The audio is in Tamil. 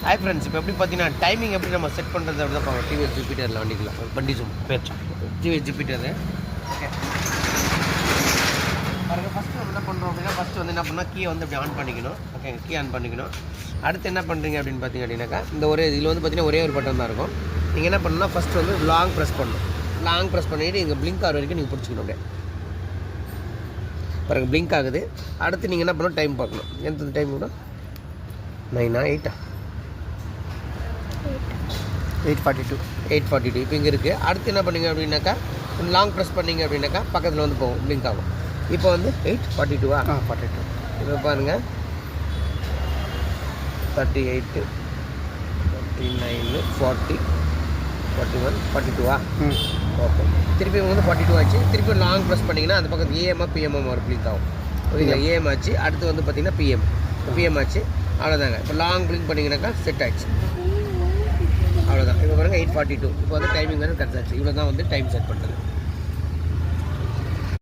ஹாய் ஃப்ரெண்ட்ஸ், இப்போ எப்படி பார்த்தீங்கன்னா டைமிங் எப்படி நம்ம செட் பண்ணுறது அப்படி தான் பார்க்கலாம். டிவிஎஸ் ஜூபிட்டரில் வண்டிக்கலாம் வண்டி ஜூம் பேச்சு டிவிஎஸ் ஜூபிட்டரு. ஓகே பாருங்கள், ஃபஸ்ட்டு நம்ம என்ன பண்ணுறோம் அப்படின்னா ஃபஸ்ட்டு வந்து என்ன பண்ணால் கீயை வந்து அப்படி ஆன் பண்ணிக்கணும். ஓகே, கீ ஆன் பண்ணிக்கணும். அடுத்து என்ன பண்ணுறீங்க அப்படின்னு பார்த்தீங்க அப்படின்னாக்கா இந்த இதில் வந்து பார்த்தீங்கன்னா ஒரே ஒரு பட்டன் தான் இருக்கும். நீங்கள் என்ன பண்ணணும்னா ஃபஸ்ட்டு வந்து லாங் ப்ரெஸ் பண்ணணும். லாங் ப்ரெஸ் பண்ணிவிட்டு இங்கே பிளிங்க் ஆகிற வரைக்கும் நீங்கள் பிடிச்சிக்கணும். அப்படியே பாருங்கள் பிளிங்க் ஆகுது. அடுத்து நீங்கள் என்ன பண்ணணும், டைம் பார்க்கணும். எந்த டைம் கூட 9 8 8:42 இப்போ இங்கே இருக்குது. அடுத்து என்ன பண்ணுங்க அப்படின்னாக்கா லாங் ப்ரெஸ் பண்ணிங்க அப்படின்னாக்கா பக்கத்தில் வந்து போகும், பிளிங்க் ஆகும். இப்போ வந்து 8:42 42. இப்போ பாருங்கள் 38 39 40 41 42 ஓகே. திருப்பி வந்து 42 ஆச்சு. திருப்பி லாங் ப்ரெஸ் பண்ணிங்கன்னா அந்த பக்கத்து ஏஎம்மா பிஎம்எம் ஒரு பிளிங்க் ஆகும். ஓகேங்களா? ஏஎம் ஆச்சு. அடுத்து வந்து பார்த்திங்கன்னா பிஎம் ஆச்சு. அவ்வளோதாங்க. இப்போ லாங் பிளிங்க் பண்ணிங்கனாக்கா செட் ஆகிடுச்சு. அவ்வளோதான். இப்போ பாருங்கள் 8:42. இப்போ வந்து டைமிங் வந்து கரெக்ட் ஆச்சு. இவ்வளோ தான் வந்து டைம் செட் பண்ணுறது.